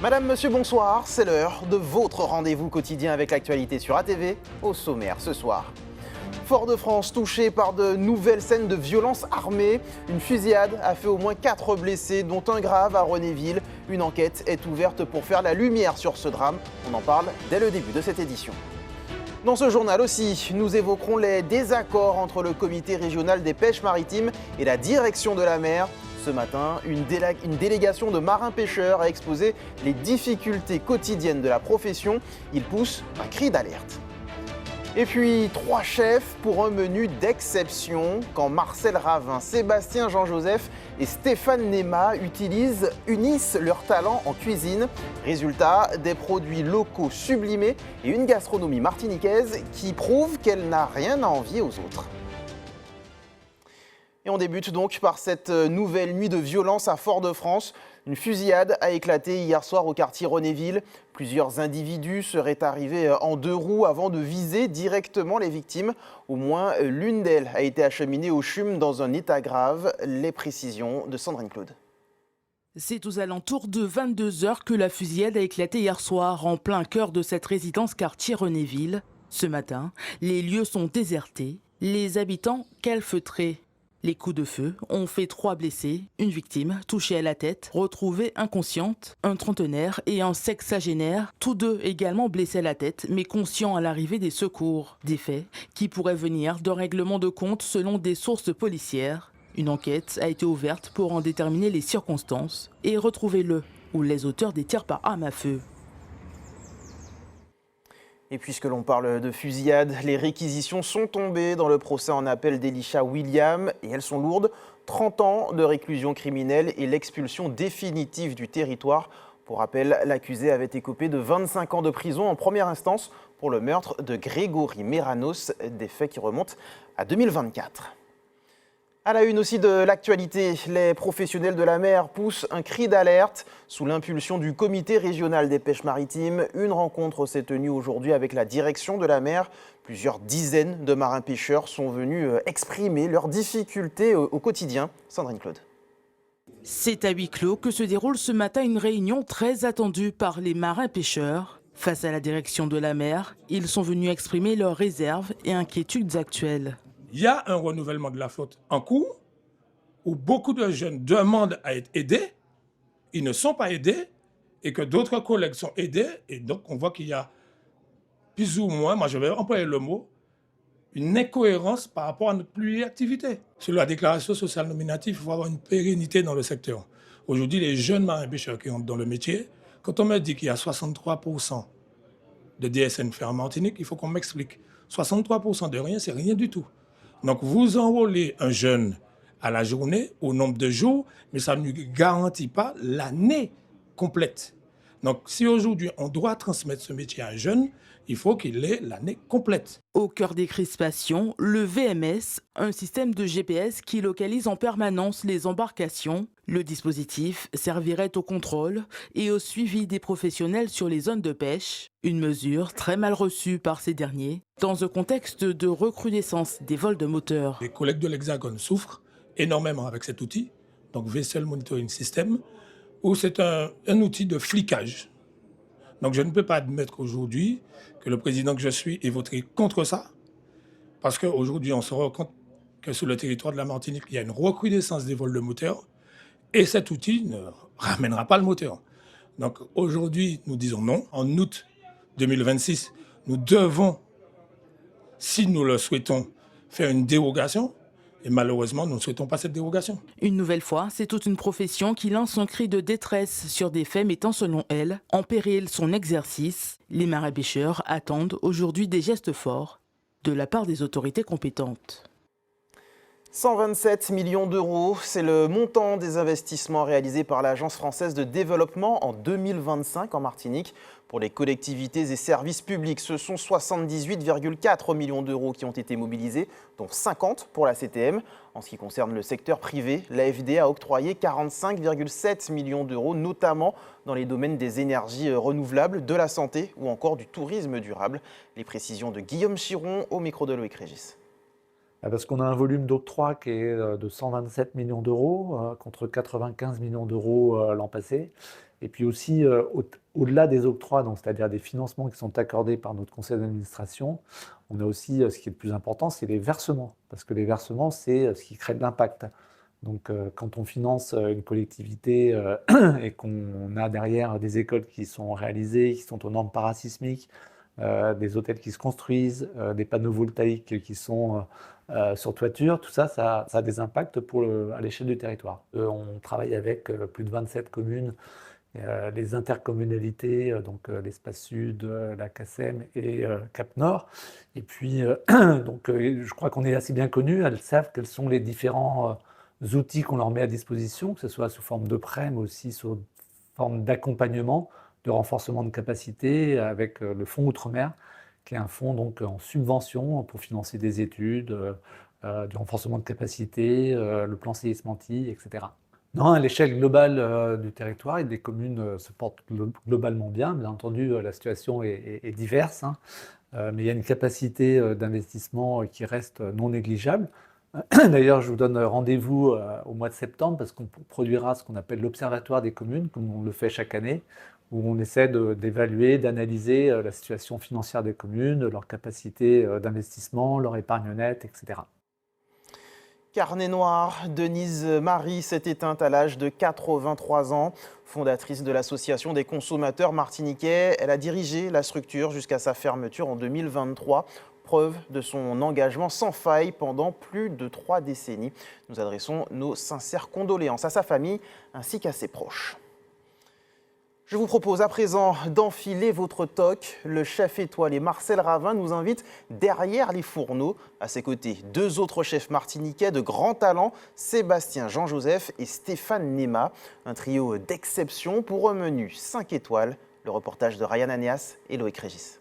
Madame, monsieur, bonsoir, c'est l'heure de votre rendez-vous quotidien avec l'actualité sur ATV, au sommaire ce soir. Fort-de-France touché par de nouvelles scènes de violence armée. Une fusillade a fait au moins 4 blessés, dont un grave à Renéville. Une enquête est ouverte pour faire la lumière sur ce drame. On en parle dès le début de cette édition. Dans ce journal aussi, nous évoquerons les désaccords entre le comité régional des pêches maritimes et la direction de la mer. Ce matin, une délégation de marins-pêcheurs a exposé les difficultés quotidiennes de la profession. Ils poussent un cri d'alerte. Et puis, 3 chefs pour un menu d'exception. Quand Marcel Ravin, Sébastien Jean-Joseph et Stéphane Nema unissent leurs talents en cuisine. Résultat, des produits locaux sublimés et une gastronomie martiniquaise qui prouve qu'elle n'a rien à envier aux autres. Et on débute donc par cette nouvelle nuit de violence à Fort-de-France. Une fusillade a éclaté hier soir au quartier Renéville. Plusieurs individus seraient arrivés en 2 roues avant de viser directement les victimes. Au moins l'une d'elles a été acheminée au CHUM dans un état grave. Les précisions de Sandrine Claude. C'est aux alentours de 22 h que la fusillade a éclaté hier soir en plein cœur de cette résidence quartier Renéville. Ce matin, les lieux sont désertés, les habitants calfeutrés. Les coups de feu ont fait 3 blessés, une victime touchée à la tête, retrouvée inconsciente, un trentenaire et un sexagénaire, tous deux également blessés à la tête mais conscients à l'arrivée des secours. Des faits qui pourraient venir d'un règlement de compte selon des sources policières. Une enquête a été ouverte pour en déterminer les circonstances et retrouver le ou les auteurs des tirs par arme à feu. Et puisque l'on parle de fusillade, les réquisitions sont tombées dans le procès en appel d'Elisha William et elles sont lourdes. 30 ans de réclusion criminelle et l'expulsion définitive du territoire. Pour rappel, l'accusé avait écopé de 25 ans de prison en première instance pour le meurtre de Grégory Meranos, des faits qui remontent à 2024. À la une aussi de l'actualité, les professionnels de la mer poussent un cri d'alerte. Sous l'impulsion du comité régional des pêches maritimes, une rencontre s'est tenue aujourd'hui avec la direction de la mer. Plusieurs dizaines de marins-pêcheurs sont venus exprimer leurs difficultés au quotidien. Sandrine Claude. C'est à huis clos que se déroule ce matin une réunion très attendue par les marins-pêcheurs. Face à la direction de la mer, ils sont venus exprimer leurs réserves et inquiétudes actuelles. Il y a un renouvellement de la flotte en cours où beaucoup de jeunes demandent à être aidés, ils ne sont pas aidés et que d'autres collègues sont aidés. Et donc, on voit qu'il y a plus ou moins, moi je vais employer le mot, une incohérence par rapport à notre pluriactivité. Sur la déclaration sociale nominative, il faut avoir une pérennité dans le secteur. Aujourd'hui, les jeunes marins-pêcheurs qui entrent dans le métier, quand on me dit qu'il y a 63% de DSN fait en Martinique, il faut qu'on m'explique. 63% de rien, c'est rien du tout. Donc, vous enrôlez un jeune à la journée, au nombre de jours, mais ça ne lui garantit pas l'année complète. Donc, si aujourd'hui, on doit transmettre ce métier à un jeune, il faut qu'il ait l'année complète. Au cœur des crispations, le VMS, un système de GPS qui localise en permanence les embarcations. Le dispositif servirait au contrôle et au suivi des professionnels sur les zones de pêche. Une mesure très mal reçue par ces derniers, dans un contexte de recrudescence des vols de moteurs. Les collègues de l'Hexagone souffrent énormément avec cet outil, donc Vessel Monitoring System, où c'est un outil de flicage. Donc je ne peux pas admettre aujourd'hui que le président que je suis ait voté contre ça, parce qu'aujourd'hui on se rend compte que sur le territoire de la Martinique, il y a une recrudescence des vols de moteurs, et cet outil ne ramènera pas le moteur. Donc aujourd'hui, nous disons non. En août 2026, nous devons, si nous le souhaitons, faire une dérogation. Et malheureusement, nous ne souhaitons pas cette dérogation. Une nouvelle fois, c'est toute une profession qui lance un cri de détresse sur des faits mettant, selon elle, en péril son exercice. Les marins-pêcheurs attendent aujourd'hui des gestes forts de la part des autorités compétentes. 127 millions d'euros, c'est le montant des investissements réalisés par l'Agence française de développement en 2025 en Martinique. Pour les collectivités et services publics, ce sont 78,4 millions d'euros qui ont été mobilisés, dont 50 pour la CTM. En ce qui concerne le secteur privé, l'AFD a octroyé 45,7 millions d'euros, notamment dans les domaines des énergies renouvelables, de la santé ou encore du tourisme durable. Les précisions de Guillaume Chiron au micro de Loïc Régis. Parce qu'on a un volume d'octroi qui est de 127 millions d'euros contre 95 millions d'euros l'an passé. Et puis aussi, au-delà des octrois, donc c'est-à-dire des financements qui sont accordés par notre conseil d'administration, on a aussi, ce qui est le plus important, c'est les versements. Parce que les versements, c'est ce qui crée de l'impact. Donc quand on finance une collectivité et qu'on a derrière des écoles qui sont réalisées, qui sont aux normes parasismiques, des hôtels qui se construisent, des panneaux voltaïques qui sont sur toiture, tout ça, ça a des impacts à l'échelle du territoire. On travaille avec plus de 27 communes, les intercommunalités, donc l'Espace Sud, la CACEM et Cap Nord. Et puis, je crois qu'on est assez bien connus, elles savent quels sont les différents outils qu'on leur met à disposition, que ce soit sous forme de prêt, mais aussi sous forme d'accompagnement, de renforcement de capacité avec le fonds Outre-mer, qui est un fonds donc en subvention pour financer des études, du renforcement de capacité, le plan séisme-anti, etc. Non, à l'échelle globale du territoire, et des communes se portent globalement bien. Bien entendu, la situation est diverse, hein, mais il y a une capacité d'investissement qui reste non négligeable. D'ailleurs, je vous donne rendez-vous au mois de septembre parce qu'on produira ce qu'on appelle l'Observatoire des communes, comme on le fait chaque année, où on essaie d'évaluer, d'analyser la situation financière des communes, leur capacité d'investissement, leur épargne nette, etc. Carnet noir, Denise Marie s'est éteinte à l'âge de 83 ans. Fondatrice de l'Association des consommateurs martiniquais, elle a dirigé la structure jusqu'à sa fermeture en 2023. Preuve de son engagement sans faille pendant plus de 3 décennies. Nous adressons nos sincères condoléances à sa famille ainsi qu'à ses proches. Je vous propose à présent d'enfiler votre toque. Le chef étoilé Marcel Ravin nous invite derrière les fourneaux. À ses côtés, 2 autres chefs martiniquais de grand talent, Sébastien Jean-Joseph et Stéphane Nema. Un trio d'exception pour un menu 5 étoiles. Le reportage de Ryan Anéas et Loïc Régis.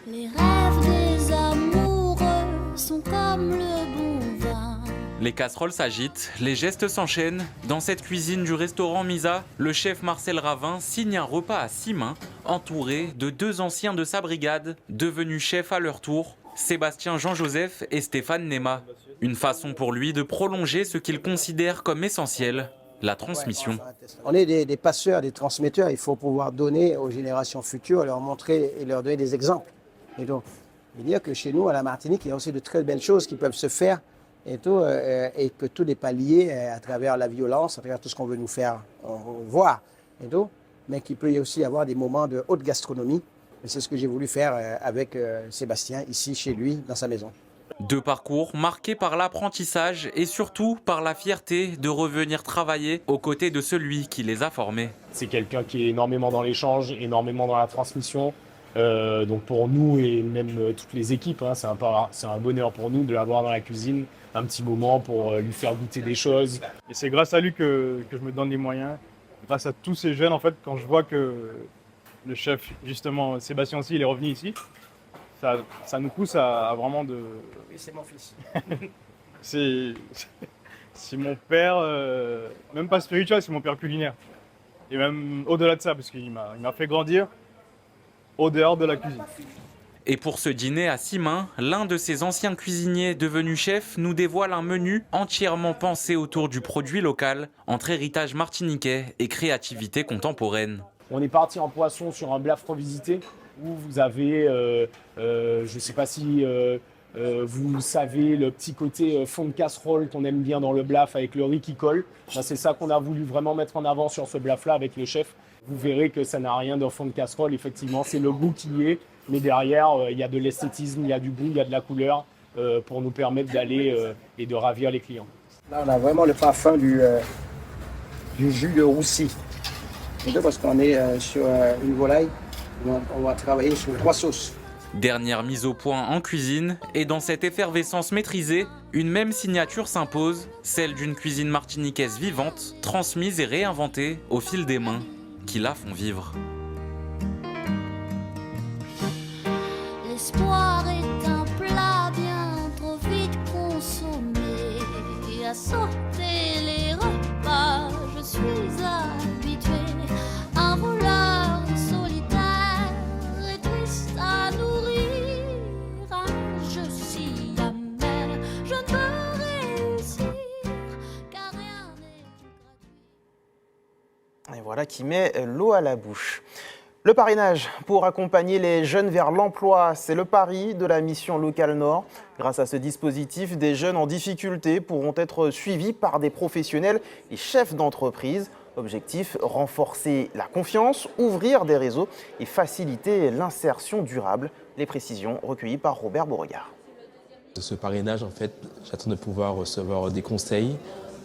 Les rêves des amoureux sont comme le bon vin. Les casseroles s'agitent, les gestes s'enchaînent. Dans cette cuisine du restaurant Misa, le chef Marcel Ravin signe un repas à 6 mains, entouré de 2 anciens de sa brigade, devenus chefs à leur tour, Sébastien Jean-Joseph et Stéphane Nema. Une façon pour lui de prolonger ce qu'il considère comme essentiel, la transmission. On est des passeurs, des transmetteurs. Il faut pouvoir donner aux générations futures, leur montrer et leur donner des exemples. Et donc, je veux dire que chez nous, à la Martinique, il y a aussi de très belles choses qui peuvent se faire et que tout n'est pas lié à travers la violence, à travers tout ce qu'on veut nous faire voir, mais qu'il peut y aussi avoir des moments de haute gastronomie. Et c'est ce que j'ai voulu faire avec Sébastien, ici, chez lui, dans sa maison. 2 parcours marqués par l'apprentissage et surtout par la fierté de revenir travailler aux côtés de celui qui les a formés. C'est quelqu'un qui est énormément dans l'échange, énormément dans la transmission. Donc pour nous et même toutes les équipes, hein, c'est un bonheur pour nous de l'avoir dans la cuisine, un petit moment pour lui faire goûter des choses. Et c'est grâce à lui que je me donne les moyens, grâce à tous ces jeunes en fait, quand je vois que le chef justement Sébastien aussi il est revenu ici, ça nous pousse à vraiment de... Oui, c'est mon fils. c'est mon père, même pas spirituel, c'est mon père culinaire. Et même au-delà de ça, parce qu'il m'a fait grandir au dehors de la cuisine. Et pour ce dîner à 6 mains, l'un de ces anciens cuisiniers devenus chef nous dévoile un menu entièrement pensé autour du produit local, entre héritage martiniquais et créativité contemporaine. On est parti en poisson sur un blaf revisité où vous avez, je ne sais pas si vous savez, le petit côté fond de casserole qu'on aime bien dans le blaf avec le riz qui colle. C'est ça qu'on a voulu vraiment mettre en avant sur ce blaf-là avec le chef. Vous verrez que ça n'a rien d'un fond de casserole, effectivement, c'est le goût qui y est. Mais derrière, il y a de l'esthétisme, il y a du goût, il y a de la couleur pour nous permettre d'aller et de ravir les clients. Là, on a vraiment le parfum du jus de roussi. Parce qu'on est sur une volaille, on va travailler sur 3 sauces. Dernière mise au point en cuisine, et dans cette effervescence maîtrisée, une même signature s'impose, celle d'une cuisine martiniquaise vivante, transmise et réinventée au fil des mains qui la font vivre. L'espoir est un plat bien trop vite consommé. À sauter les repas, je suis habituée. Un voleur solitaire et triste à nourrir. Un jeu si amer voilà qui met l'eau à la bouche. Le parrainage pour accompagner les jeunes vers l'emploi, c'est le pari de la mission locale Nord. Grâce à ce dispositif, des jeunes en difficulté pourront être suivis par des professionnels et chefs d'entreprise. Objectif, renforcer la confiance, ouvrir des réseaux et faciliter l'insertion durable. Les précisions recueillies par Robert Beauregard. De ce parrainage, en fait, j'attends de pouvoir recevoir des conseils,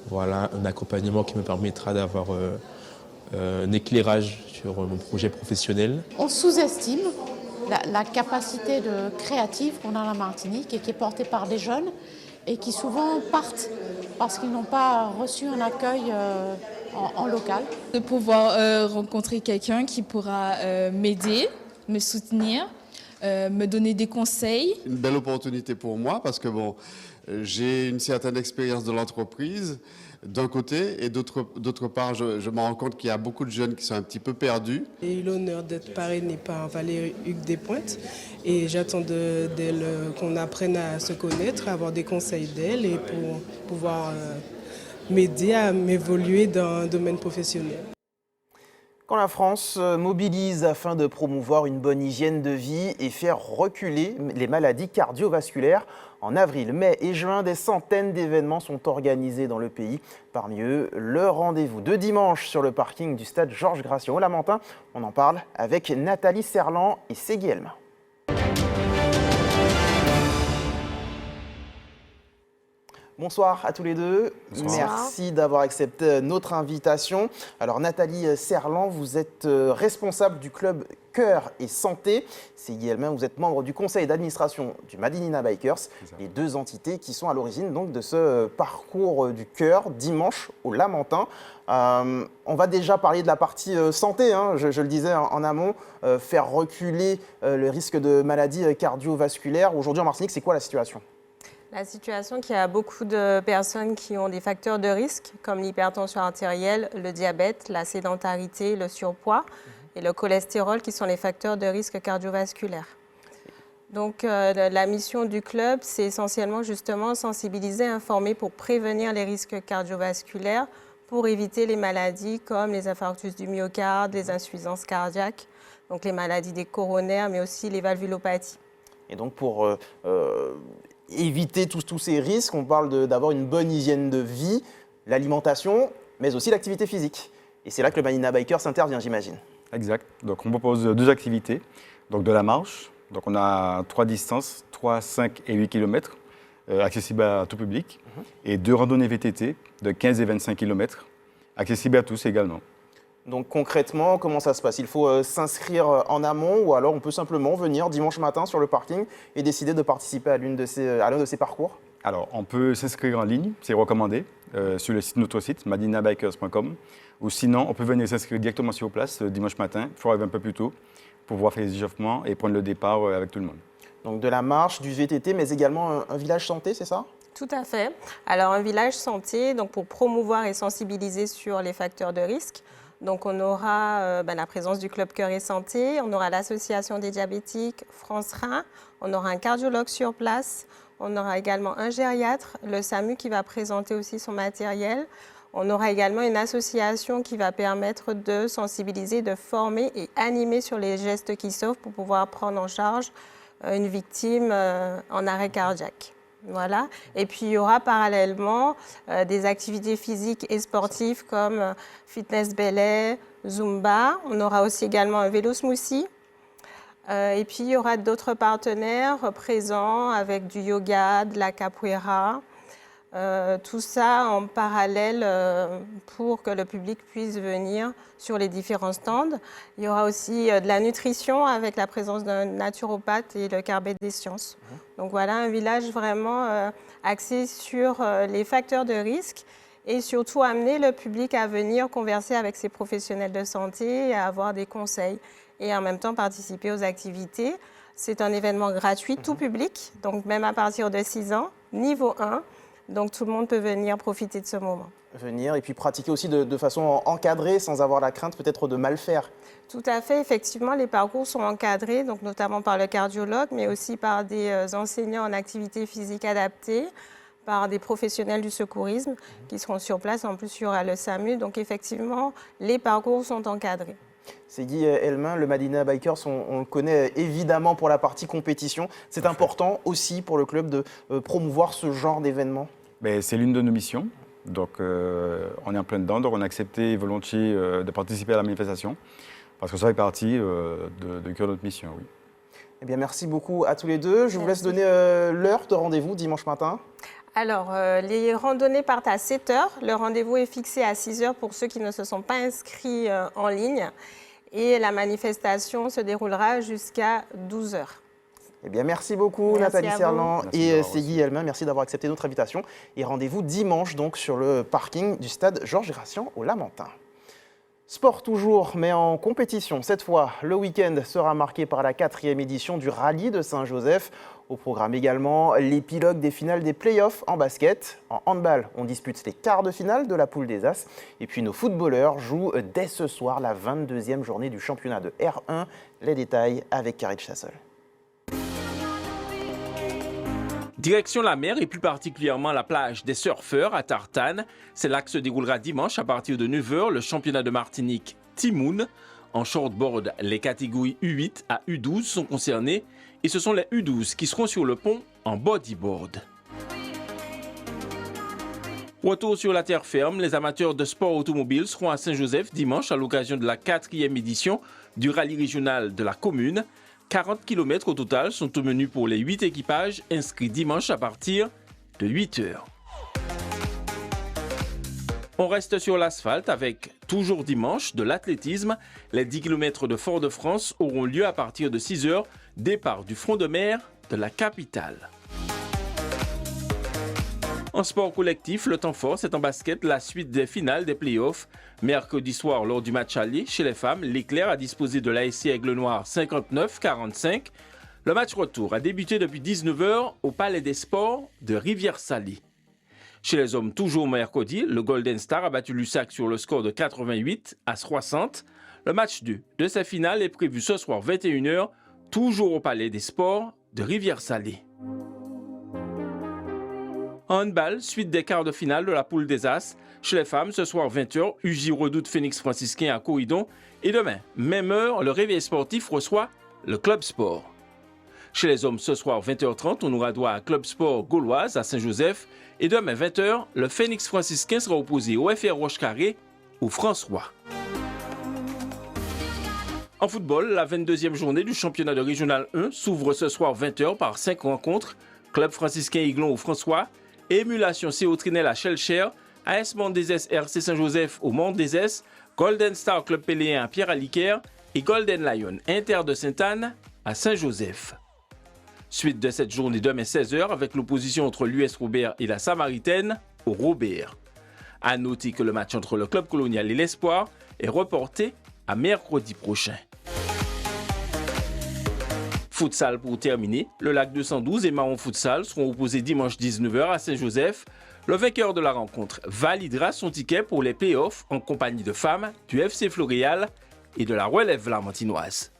voilà, un accompagnement qui me permettra d'avoir un éclairage sur mon projet professionnel. On sous-estime la capacité de créative qu'on a en Martinique et qui est portée par des jeunes et qui souvent partent parce qu'ils n'ont pas reçu un accueil en local. De pouvoir rencontrer quelqu'un qui pourra m'aider, me soutenir, me donner des conseils. Une belle opportunité pour moi parce que bon, j'ai une certaine expérience de l'entreprise d'un côté et d'autre part, je me rends compte qu'il y a beaucoup de jeunes qui sont un petit peu perdus. J'ai eu l'honneur d'être parrainée par Valérie Hugues Despointes et j'attends d'elle qu'on apprenne à se connaître, à avoir des conseils d'elle et pour pouvoir m'aider à m'évoluer dans un domaine professionnel. Quand la France mobilise afin de promouvoir une bonne hygiène de vie et faire reculer les maladies cardiovasculaires, en avril, mai et juin, des centaines d'événements sont organisés dans le pays. Parmi eux, le rendez-vous de dimanche sur le parking du stade Georges Gratien au Lamentin. On en parle avec Nathalie Serlan et Ségui Elma. Bonsoir à tous les deux. Bonsoir. Merci d'avoir accepté notre invitation. Alors Nathalie Serlan, vous êtes responsable du club Cœur et Santé. Ségui Elma, vous êtes membre du conseil d'administration du Madinina Bikers. Les deux entités qui sont à l'origine donc de ce parcours du cœur dimanche au Lamentin. On va déjà parler de la partie santé, hein, je le disais en amont, faire reculer le risque de maladies cardiovasculaires. Aujourd'hui en Martinique, c'est quoi la situation ? La situation, qu'il y a beaucoup de personnes qui ont des facteurs de risque, comme l'hypertension artérielle, le diabète, la sédentarité, le surpoids et le cholestérol, qui sont les facteurs de risque cardiovasculaire. Donc, la mission du club, c'est essentiellement justement sensibiliser, informer pour prévenir les risques cardiovasculaires, pour éviter les maladies comme les infarctus du myocarde, les insuffisances cardiaques, donc les maladies des coronaires, mais aussi les valvulopathies. Et donc, pour éviter tous ces risques, on parle d'avoir une bonne hygiène de vie, l'alimentation, mais aussi l'activité physique. Et c'est là que le Madinina Bikers intervient, j'imagine. Exact. Donc on propose deux activités. Donc de la marche, donc on a 3 distances, 3, 5 et 8 km, accessibles à tout public. Et 2 randonnées VTT de 15 et 25 km, accessibles à tous également. Donc concrètement, comment ça se passe ? Il faut s'inscrire en amont ou alors on peut simplement venir dimanche matin sur le parking et décider de participer à l'un de ces parcours ? Alors, on peut s'inscrire en ligne, c'est recommandé, sur notre site, madinabikers.com. Ou sinon, on peut venir s'inscrire directement sur place dimanche matin, il faut arriver un peu plus tôt pour pouvoir faire les échauffements et prendre le départ avec tout le monde. Donc de la marche, du VTT, mais également un village santé, c'est ça ? Tout à fait. Alors un village santé, donc pour promouvoir et sensibiliser sur les facteurs de risque. Donc on aura la présence du club Cœur et Santé, on aura l'association des diabétiques France Rein, on aura un cardiologue sur place, on aura également un gériatre, le SAMU qui va présenter aussi son matériel. On aura également une association qui va permettre de sensibiliser, de former et animer sur les gestes qui sauvent pour pouvoir prendre en charge une victime en arrêt cardiaque. Voilà. Et puis, il y aura parallèlement des activités physiques et sportives comme fitness belay, zumba. On aura aussi également un vélo smoothie. Et puis, il y aura d'autres partenaires présents avec du yoga, de la capoeira. Tout ça en parallèle pour que le public puisse venir sur les différents stands. Il y aura aussi de la nutrition avec la présence d'un naturopathe et le Carbet des Sciences. Donc voilà, un village vraiment axé sur les facteurs de risque et surtout amener le public à venir converser avec ses professionnels de santé et à avoir des conseils et en même temps participer aux activités. C'est un événement gratuit, tout public, donc même à partir de 6 ans, niveau 1. Donc tout le monde peut venir profiter de ce moment. Venir et puis pratiquer aussi de façon encadrée, sans avoir la crainte peut-être de mal faire. Tout à fait, effectivement, les parcours sont encadrés, donc notamment par le cardiologue, mais aussi par des enseignants en activité physique adaptée, par des professionnels du secourisme qui seront sur place. En plus, il y aura le SAMU. Donc, effectivement, les parcours sont encadrés. Ségui Elmin, le Madina Bikers, on le connaît évidemment pour la partie compétition. C'est important aussi pour le club de promouvoir ce genre d'événement? C'est l'une de nos missions. Donc, on est en plein dedans. Donc, on a accepté volontiers de participer à la manifestation parce que ça fait partie de cœur de notre mission, oui. Eh bien, merci beaucoup à tous les deux. Je vous laisse donner l'heure de rendez-vous dimanche matin. Alors, les randonnées partent à 7 h. Le rendez-vous est fixé à 6 h pour ceux qui ne se sont pas inscrits en ligne. Et la manifestation se déroulera jusqu'à 12 h. Eh bien, merci beaucoup Nathalie Serlan et Ségui Elmin. Merci d'avoir accepté notre invitation. Et rendez-vous dimanche donc sur le parking du stade Georges Gracian au Lamentin. Sport toujours, mais en compétition. Cette fois, le week-end sera marqué par la 4e édition du rallye de Saint-Joseph. Au programme également, l'épilogue des finales des playoffs en basket. En handball, on dispute les quarts de finale de la poule des As. Et puis nos footballeurs jouent dès ce soir la 22e journée du championnat de R1. Les détails avec Karid Chassol. Direction la mer et plus particulièrement la plage des surfeurs à Tartane. C'est là que se déroulera dimanche à partir de 9 h le championnat de Martinique Timoun. En shortboard, les catégories U8 à U12 sont concernées et ce sont les U12 qui seront sur le pont en bodyboard. Retour sur la terre ferme, les amateurs de sport automobile seront à Saint-Joseph dimanche à l'occasion de la 4e édition du rallye régional de la commune. 40 km au total sont au menu pour les 8 équipages inscrits dimanche à partir de 8 h. On reste sur l'asphalte avec, toujours dimanche, de l'athlétisme. Les 10 km de Fort-de-France auront lieu à partir de 6 h, départ du front de mer de la capitale. En sport collectif, le temps fort, c'est en basket la suite des finales des playoffs. Mercredi soir, lors du match aller, chez les femmes, l'Éclair a disposé de l'ASC Aigle Noir 59-45. Le match retour a débuté depuis 19 h au Palais des Sports de Rivière-Salée. Chez les hommes, toujours mercredi, le Golden Star a battu l'USAC sur le score de 88-60. Le match 2 de sa finale est prévu ce soir 21 h, toujours au Palais des Sports de Rivière-Salée. En handball, suite des quarts de finale de la poule des As. Chez les femmes, ce soir 20 h, UJ Redoute Phoenix Franciscain à Corridon. Et demain, même heure, le réveil sportif reçoit le Club Sport. Chez les hommes, ce soir 20h30, on aura droit à Club Sport Gauloise à Saint-Joseph. Et demain, 20 h, le Phoenix Franciscain sera opposé au FR Roche-Carré ou François. En football, la 22e journée du championnat de Régional 1 s'ouvre ce soir 20 h par 5 rencontres. Club Franciscain Aiglon au François. Émulation CO Trinel à Shelcher, AS Mont-des-Esses RC Saint-Joseph au Mont-des-Esses, Golden Star Club Péléen à Pierre-Aliquer et Golden Lion Inter de Sainte-Anne à Saint-Joseph. Suite de cette journée demain 16 h avec l'opposition entre l'US Robert et la Samaritaine au Robert. À noter que le match entre le Club Colonial et l'Espoir est reporté à mercredi prochain. Futsal pour terminer, le Lac 212 et Marron Futsal seront opposés dimanche 19 h à Saint-Joseph. Le vainqueur de la rencontre validera son ticket pour les playoffs en compagnie de femmes du FC Floréal et de la relève lamantinoise.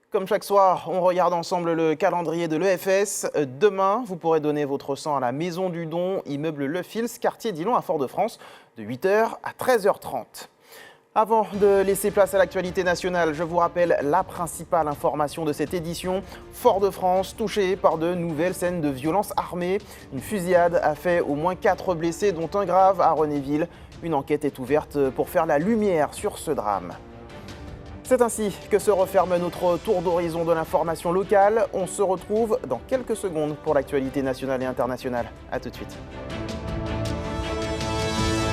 Comme chaque soir, on regarde ensemble le calendrier de l'EFS. Demain, vous pourrez donner votre sang à la Maison du Don, immeuble Le Fils, quartier Dillon à Fort-de-France, de 8 h à 13 h 30. Avant de laisser place à l'actualité nationale, je vous rappelle la principale information de cette édition. Fort-de-France touché par de nouvelles scènes de violence armée. Une fusillade a fait au moins 4 blessés, dont un grave à Renéville. Une enquête est ouverte pour faire la lumière sur ce drame. C'est ainsi que se referme notre tour d'horizon de l'information locale. On se retrouve dans quelques secondes pour l'actualité nationale et internationale. A tout de suite.